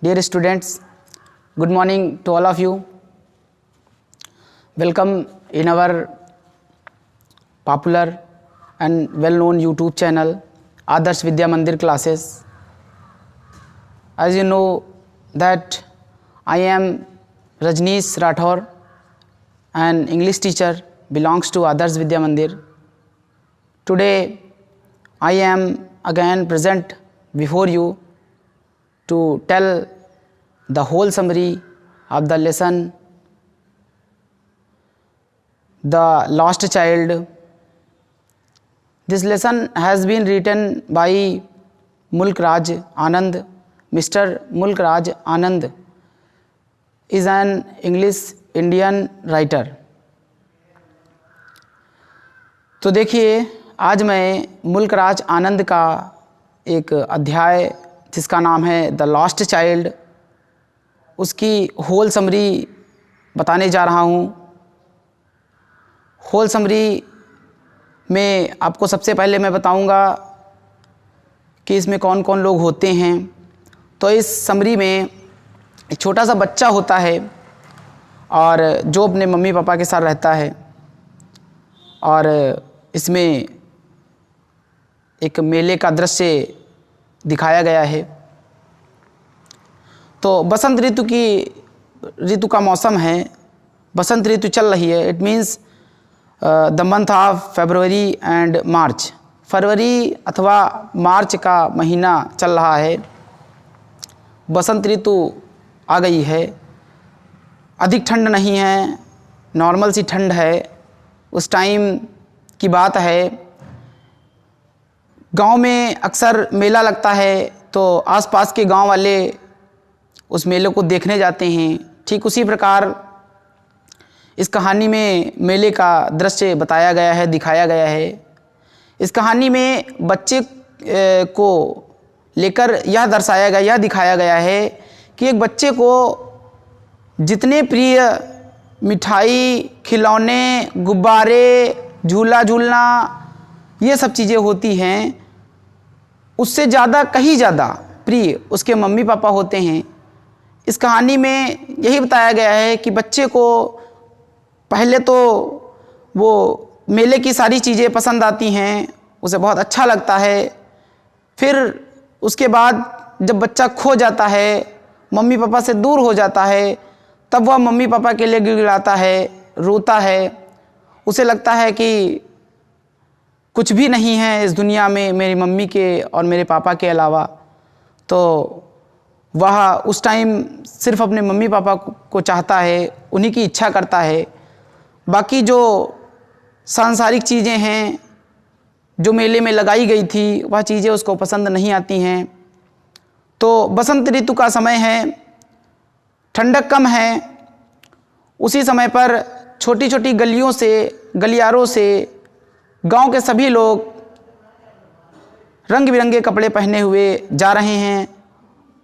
Dear students, good morning to all of you. Welcome in our popular and well-known YouTube channel, Adarsh Vidya Mandir classes. As you know that I am Rajneesh Rathore, an English teacher belongs to Adarsh Vidya Mandir. Today I am again present before you to tell the whole summary of the lesson The Lost Child. This lesson has been written by Mulk Raj Anand. Mr. Mulk Raj Anand is an English Indian writer. तो देखिए, आज मैं मुल्क राज आनंद का एक अध्याय जिसका नाम है द लॉस्ट चाइल्ड, उसकी होल समरी बताने जा रहा हूँ। होल समरी में आपको सबसे पहले मैं बताऊँगा कि इसमें कौन कौन लोग होते हैं। तो इस समरी में एक छोटा सा बच्चा होता है और जो अपने मम्मी पापा के साथ रहता है, और इसमें एक मेले का दृश्य दिखाया गया है। तो बसंत ऋतु का मौसम है, बसंत ऋतु चल रही है। It means the month of February and March. फरवरी अथवा मार्च का महीना चल रहा है, बसंत ऋतु आ गई है। अधिक ठंड नहीं है, नॉर्मल सी ठंड है। उस टाइम की बात है, गांव में अक्सर मेला लगता है तो आसपास के गांव वाले उस मेले को देखने जाते हैं। ठीक उसी प्रकार इस कहानी में मेले का दृश्य बताया गया है, दिखाया गया है। इस कहानी में बच्चे को लेकर यह दर्शाया गया, यह दिखाया गया है कि एक बच्चे को जितने प्रिय मिठाई, खिलौने, गुब्बारे, झूला झूलना, ये सब चीज़ें होती हैं, उससे ज़्यादा, कहीं ज़्यादा प्रिय उसके मम्मी पापा होते हैं। इस कहानी में यही बताया गया है कि बच्चे को पहले तो वो मेले की सारी चीज़ें पसंद आती हैं, उसे बहुत अच्छा लगता है। फिर उसके बाद जब बच्चा खो जाता है, मम्मी पापा से दूर हो जाता है, तब वह मम्मी पापा के लिए गिड़गिड़ाता है, रोता है। उसे लगता है कि कुछ भी नहीं है इस दुनिया में मेरी मम्मी के और मेरे पापा के अलावा। तो वह उस टाइम सिर्फ अपने मम्मी पापा को चाहता है, उन्हीं की इच्छा करता है। बाकी जो सांसारिक चीज़ें हैं जो मेले में लगाई गई थी, वह चीज़ें उसको पसंद नहीं आती हैं। तो बसंत ऋतु का समय है, ठंडक कम है। उसी समय पर छोटी छोटी गलियों से, गलियारों से गांव के सभी लोग रंग बिरंगे कपड़े पहने हुए जा रहे हैं।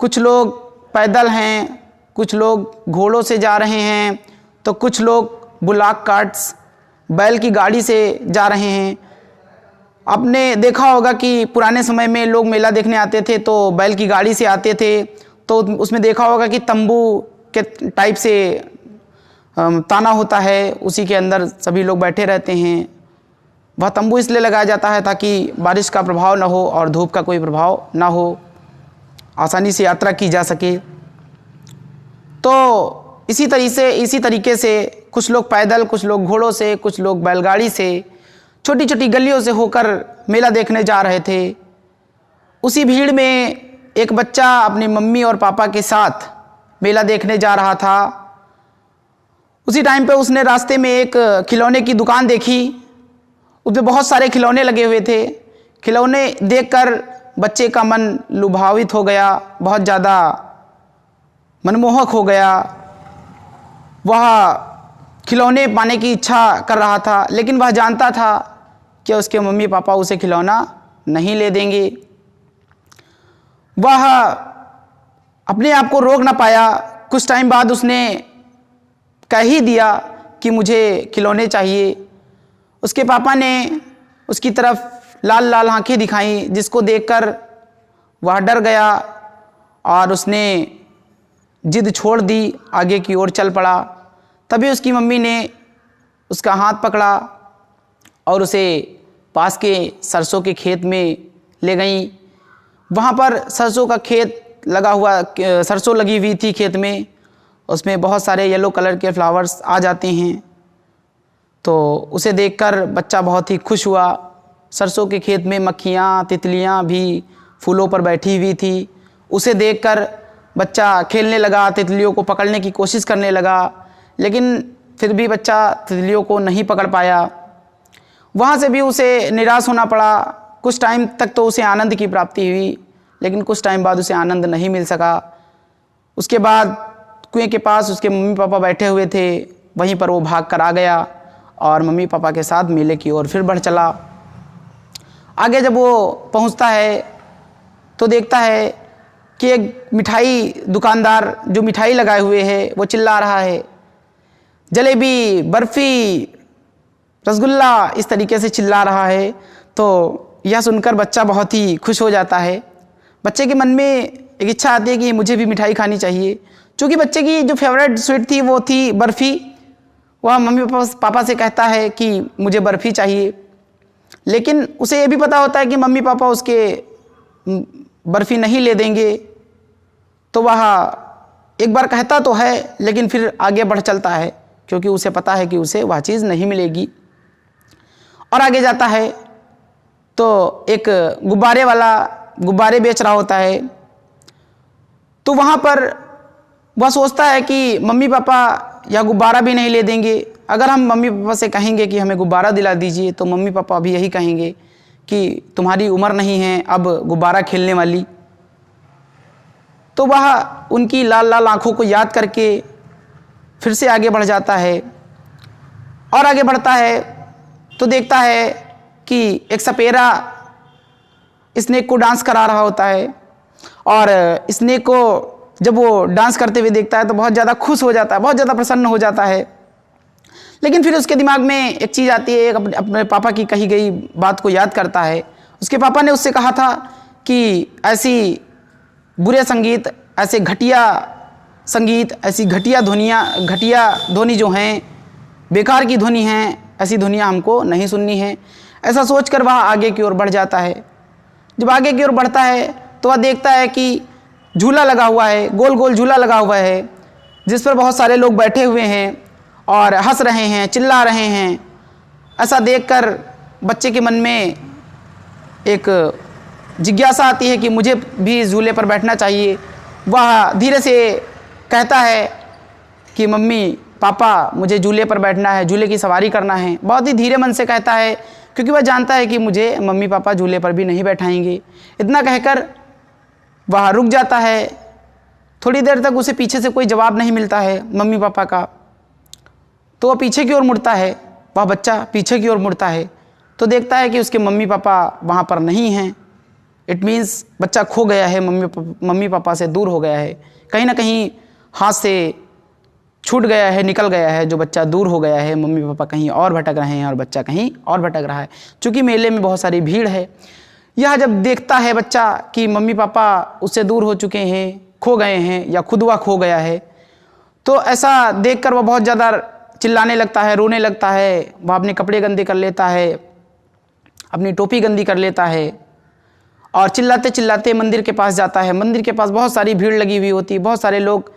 कुछ लोग पैदल हैं, कुछ लोग घोड़ों से जा रहे हैं, तो कुछ लोग बुलाक कार्ट्स, बैल की गाड़ी से जा रहे हैं। आपने देखा होगा कि पुराने समय में लोग मेला देखने आते थे तो बैल की गाड़ी से आते थे, तो उसमें देखा होगा कि तंबू के टाइप से ताना होता है, उसी के अंदर सभी लोग बैठे रहते हैं। वह तंबू इसलिए लगाया जाता है ताकि बारिश का प्रभाव ना हो और धूप का कोई प्रभाव ना हो, आसानी से यात्रा की जा सके। तो इसी तरीके से कुछ लोग पैदल, कुछ लोग घोड़ों से, कुछ लोग बैलगाड़ी से छोटी छोटी गलियों से होकर मेला देखने जा रहे थे। उसी भीड़ में एक बच्चा अपनी मम्मी और पापा के साथ मेला देखने जा रहा था। उसी टाइम पे उसने रास्ते में एक खिलौने की दुकान देखी, उसमें बहुत सारे खिलौने लगे हुए थे। खिलौने देखकर बच्चे का मन लुभावित हो गया, बहुत ज़्यादा मनमोहक हो गया। वह खिलौने पाने की इच्छा कर रहा था, लेकिन वह जानता था कि उसके मम्मी पापा उसे खिलौना नहीं ले देंगे। वह अपने आप को रोक ना पाया। कुछ टाइम बाद उसने कह ही दिया कि मुझे खिलौने चाहिए। उसके पापा ने उसकी तरफ लाल लाल आंखें दिखाई, जिसको देखकर वह डर गया और उसने जिद छोड़ दी, आगे की ओर चल पड़ा। तभी उसकी मम्मी ने उसका हाथ पकड़ा और उसे पास के सरसों के खेत में ले गई। वहाँ पर सरसों का खेत लगा हुआ, सरसों लगी हुई थी खेत में, उसमें बहुत सारे येलो कलर के फ्लावर्स आ जाते हैं। तो उसे देखकर बच्चा बहुत ही खुश हुआ। सरसों के खेत में मक्खियाँ, तितलियाँ भी फूलों पर बैठी हुई थी। उसे देखकर बच्चा खेलने लगा, तितलियों को पकड़ने की कोशिश करने लगा, लेकिन फिर भी बच्चा तितलियों को नहीं पकड़ पाया। वहाँ से भी उसे निराश होना पड़ा। कुछ टाइम तक तो उसे आनंद की प्राप्ति हुई, लेकिन कुछ टाइम बाद उसे आनंद नहीं मिल सका। उसके बाद कुएं के पास उसके मम्मी पापा बैठे हुए थे, वहीं पर वो भाग कर आ गया और मम्मी पापा के साथ मेले की ओर फिर बढ़ चला। आगे जब वो पहुंचता है तो देखता है कि एक मिठाई दुकानदार जो मिठाई लगाए हुए है वो चिल्ला रहा है, जलेबी, बर्फ़ी, रसगुल्ला, इस तरीके से चिल्ला रहा है। तो यह सुनकर बच्चा बहुत ही खुश हो जाता है। बच्चे के मन में एक इच्छा आती है कि मुझे भी मिठाई खानी चाहिए। चूँकि बच्चे की जो फेवरेट स्वीट थी वो थी बर्फ़ी। वह मम्मी पापा से कहता है कि मुझे बर्फ़ी चाहिए, लेकिन उसे ये भी पता होता है कि मम्मी पापा उसके बर्फ़ी नहीं ले देंगे। तो वह एक बार कहता तो है, लेकिन फिर आगे बढ़ चलता है, क्योंकि उसे पता है कि उसे वह चीज़ नहीं मिलेगी। और आगे जाता है तो एक गुब्बारे वाला गुब्बारे बेच रहा होता है। तो वहाँ पर वह सोचता है कि मम्मी पापा यह गुब्बारा भी नहीं ले देंगे। अगर हम मम्मी पापा से कहेंगे कि हमें गुब्बारा दिला दीजिए, तो मम्मी पापा भी यही कहेंगे कि तुम्हारी उम्र नहीं है अब गुब्बारा खेलने वाली। तो वह उनकी लाल लाल आँखों को याद करके फिर से आगे बढ़ जाता है। और आगे बढ़ता है तो देखता है कि एक सपेरा स्नेक को डांस करा रहा होता है, और स्नेक को जब वो डांस करते हुए देखता है तो बहुत ज़्यादा खुश हो जाता है, बहुत ज़्यादा प्रसन्न हो जाता है। लेकिन फिर उसके दिमाग में एक चीज़ आती है, अपने पापा की कही गई बात को याद करता है। उसके पापा ने उससे कहा था कि ऐसी बुरे संगीत, ऐसे घटिया संगीत, ऐसी घटिया ध्वनि जो हैं, बेकार की ध्वनि हैं, ऐसी ध्वनियाँ हमको नहीं सुननी है। ऐसा सोचकर वह आगे की ओर बढ़ जाता है। जब आगे की ओर बढ़ता है तो वह देखता है कि झूला लगा हुआ है, गोल गोल झूला लगा हुआ है, जिस पर बहुत सारे लोग बैठे हुए हैं और हंस रहे हैं, चिल्ला रहे हैं। ऐसा देखकर बच्चे के मन में एक जिज्ञासा आती है कि मुझे भी इस झूले पर बैठना चाहिए। वह धीरे से कहता है कि मम्मी पापा मुझे झूले पर बैठना है, झूले की सवारी करना है। बहुत ही धीरे मन से कहता है, क्योंकि वह जानता है कि मुझे मम्मी पापा झूले पर भी नहीं बैठाएंगे। इतना कहकर वह रुक जाता है। थोड़ी देर तक उसे पीछे से कोई जवाब नहीं मिलता है मम्मी पापा का। तो वह पीछे की ओर मुड़ता है, वह बच्चा पीछे की ओर मुड़ता है तो देखता है कि उसके मम्मी पापा वहाँ पर नहीं हैं। इट मीन्स बच्चा खो गया है, मम्मी पापा से दूर हो गया है, कहीं ना कहीं हाथ से छूट गया है, निकल गया है। जो बच्चा दूर हो गया है, मम्मी पापा कहीं और भटक रहे हैं और बच्चा कहीं और भटक रहा है। चूँकि मेले में बहुत सारी भीड़ है, यह जब देखता है बच्चा कि मम्मी पापा उससे दूर हो चुके हैं, खो गए हैं, या खुद वह खो गया है, तो ऐसा देखकर वह बहुत ज़्यादा चिल्लाने लगता है, रोने लगता है। वह अपने कपड़े गंदे कर लेता है, अपनी टोपी गंदी कर लेता है, और चिल्लाते चिल्लाते मंदिर के पास जाता है। मंदिर के पास बहुत सारी भीड़ लगी हुई होती है, बहुत सारे लोग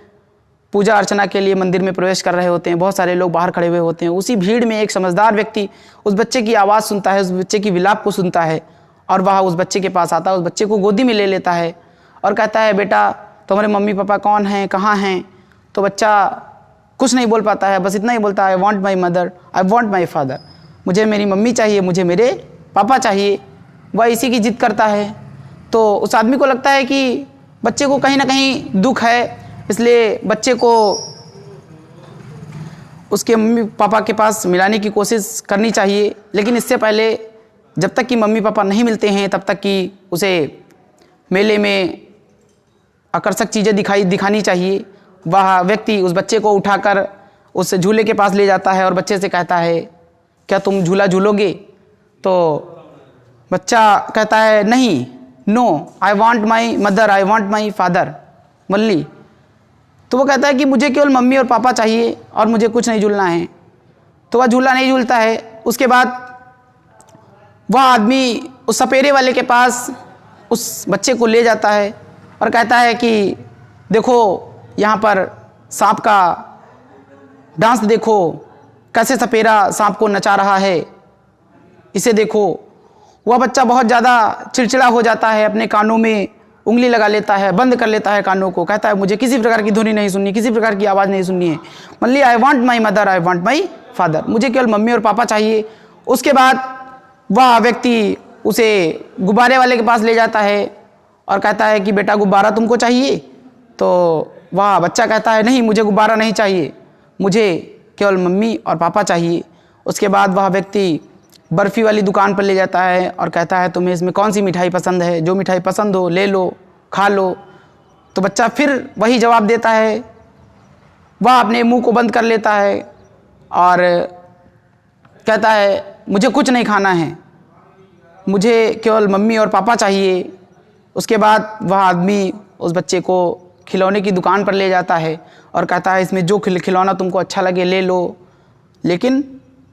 पूजा अर्चना के लिए मंदिर में प्रवेश कर रहे होते हैं, बहुत सारे लोग बाहर खड़े हुए होते हैं। उसी भीड़ में एक समझदार व्यक्ति उस बच्चे की आवाज़ सुनता है, उस बच्चे की विलाप को सुनता है, और वह उस बच्चे के पास आता है, उस बच्चे को गोदी में ले लेता है और कहता है, बेटा तुम्हारे मम्मी पापा कौन हैं, कहाँ हैं? तो बच्चा कुछ नहीं बोल पाता है, बस इतना ही बोलता है, आई want my mother, I want my father. मुझे मेरी मम्मी चाहिए, मुझे मेरे पापा चाहिए। वह इसी की जिद करता है। तो उस आदमी को लगता है कि बच्चे को कहीं ना कहीं दुख है, इसलिए बच्चे को उसके मम्मी पापा के पास मिलाने की कोशिश करनी चाहिए। लेकिन इससे पहले जब तक कि मम्मी पापा नहीं मिलते हैं, तब तक कि उसे मेले में आकर्षक चीज़ें दिखानी चाहिए। वह व्यक्ति उस बच्चे को उठाकर उस झूले के पास ले जाता है और बच्चे से कहता है, क्या तुम झूला झूलोगे? तो बच्चा कहता है, नहीं, no, I want my mother, I want my father, मल्ली। तो वो कहता है कि मुझे केवल मम्मी और पापा चाहिए और मुझे कुछ नहीं झूलना है। तो वह झूला नहीं झूलता है। उसके बाद वह आदमी उस सपेरे वाले के पास उस बच्चे को ले जाता है और कहता है कि देखो यहाँ पर सांप का डांस देखो, कैसे सपेरा सांप को नचा रहा है, इसे देखो। वह बच्चा बहुत ज़्यादा चिड़चिड़ा हो जाता है, अपने कानों में उंगली लगा लेता है, बंद कर लेता है कानों को, कहता है मुझे किसी प्रकार की ध्वनि नहीं सुननी, किसी प्रकार की आवाज़ नहीं सुननी है। Only I want my mother, I want my father, मुझे केवल मम्मी और पापा चाहिए। उसके बाद वह व्यक्ति उसे गुब्बारे वाले के पास ले जाता है और कहता है कि बेटा गुब्बारा तुमको चाहिए? तो वह बच्चा कहता है नहीं, मुझे गुब्बारा नहीं चाहिए, मुझे केवल मम्मी और पापा चाहिए। उसके बाद वह व्यक्ति बर्फ़ी वाली दुकान पर ले जाता है और कहता है तुम्हें इसमें कौन सी मिठाई पसंद है, जो मिठाई पसंद हो ले लो, खा लो। तो बच्चा फिर वही जवाब देता है, वह अपने मुंह को बंद कर लेता है और कहता है मुझे कुछ नहीं खाना है, मुझे केवल मम्मी और पापा चाहिए। उसके बाद वह आदमी उस बच्चे को खिलौने की दुकान पर ले जाता है और कहता है इसमें जो खिलौना तुमको अच्छा लगे ले लो, लेकिन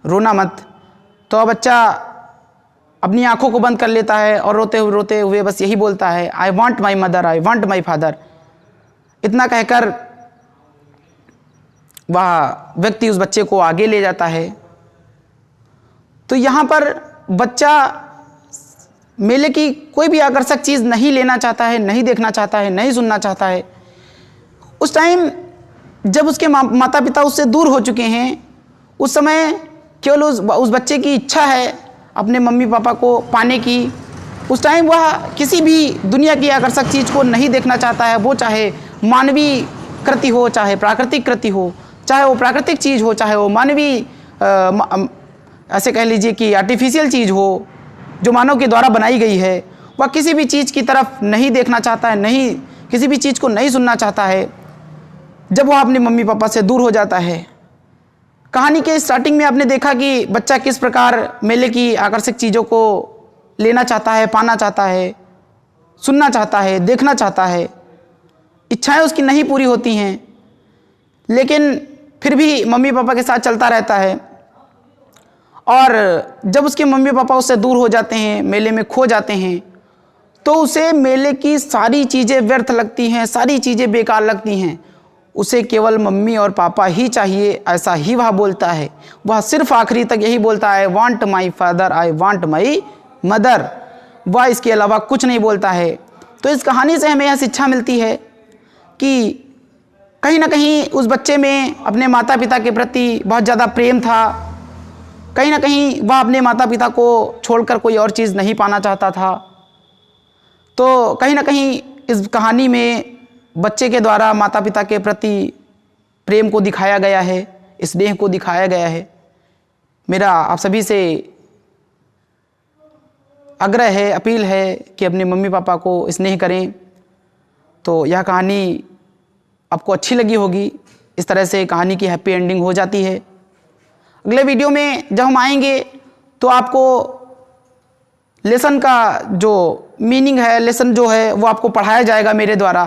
रोना मत। तो वह बच्चा अपनी आंखों को बंद कर लेता है और रोते हुए बस यही बोलता है I want my mother, I want my father. इतना कहकर वह व्यक्ति उस बच्चे को आगे ले जाता है। तो यहाँ पर बच्चा मेले की कोई भी आकर्षक चीज़ नहीं लेना चाहता है, नहीं देखना चाहता है, नहीं सुनना चाहता है। उस टाइम जब उसके माता पिता उससे दूर हो चुके हैं, उस समय केवल उस बच्चे की इच्छा है अपने मम्मी पापा को पाने की। उस टाइम वह किसी भी दुनिया की आकर्षक चीज़ को नहीं देखना चाहता है, वो चाहे मानवीय कृति हो, चाहे प्राकृतिक कृति हो, चाहे वो प्राकृतिक चीज़ हो, चाहे वो मानवीय ऐसे कह लीजिए कि आर्टिफिशियल चीज़ हो जो मानव के द्वारा बनाई गई है। वह किसी भी चीज़ की तरफ नहीं देखना चाहता है, नहीं किसी भी चीज़ को नहीं सुनना चाहता है। जब वह अपने मम्मी पापा से दूर हो जाता है, कहानी के स्टार्टिंग में आपने देखा कि बच्चा किस प्रकार मेले की आकर्षक चीज़ों को लेना चाहता है, पाना चाहता है, सुनना चाहता है, देखना चाहता है। इच्छाएं उसकी नहीं पूरी होती हैं, लेकिन फिर भी मम्मी पापा के साथ चलता रहता है। और जब उसके मम्मी पापा उससे दूर हो जाते हैं, मेले में खो जाते हैं, तो उसे मेले की सारी चीज़ें व्यर्थ लगती हैं, सारी चीज़ें बेकार लगती हैं। उसे केवल मम्मी और पापा ही चाहिए, ऐसा ही वह बोलता है। वह सिर्फ आखिरी तक यही बोलता है want my father, I want my mother. वह इसके अलावा कुछ नहीं बोलता है। तो इस कहानी से हमें यह शिक्षा मिलती है कि कहीं ना कहीं उस बच्चे में अपने माता पिता के प्रति बहुत ज़्यादा प्रेम था। कहीं ना कहीं वह अपने माता पिता को छोड़कर कोई और चीज़ नहीं पाना चाहता था। तो कहीं ना कहीं इस कहानी में बच्चे के द्वारा माता पिता के प्रति प्रेम को दिखाया गया है, स्नेह को दिखाया गया है। मेरा आप सभी से आग्रह है, अपील है कि अपने मम्मी पापा को स्नेह करें। तो यह कहानी आपको अच्छी लगी होगी। इस तरह से कहानी की हैप्पी एंडिंग हो जाती है। अगले वीडियो में जब हम आएंगे तो आपको लेसन का जो मीनिंग है, लेसन जो है वो आपको पढ़ाया जाएगा मेरे द्वारा।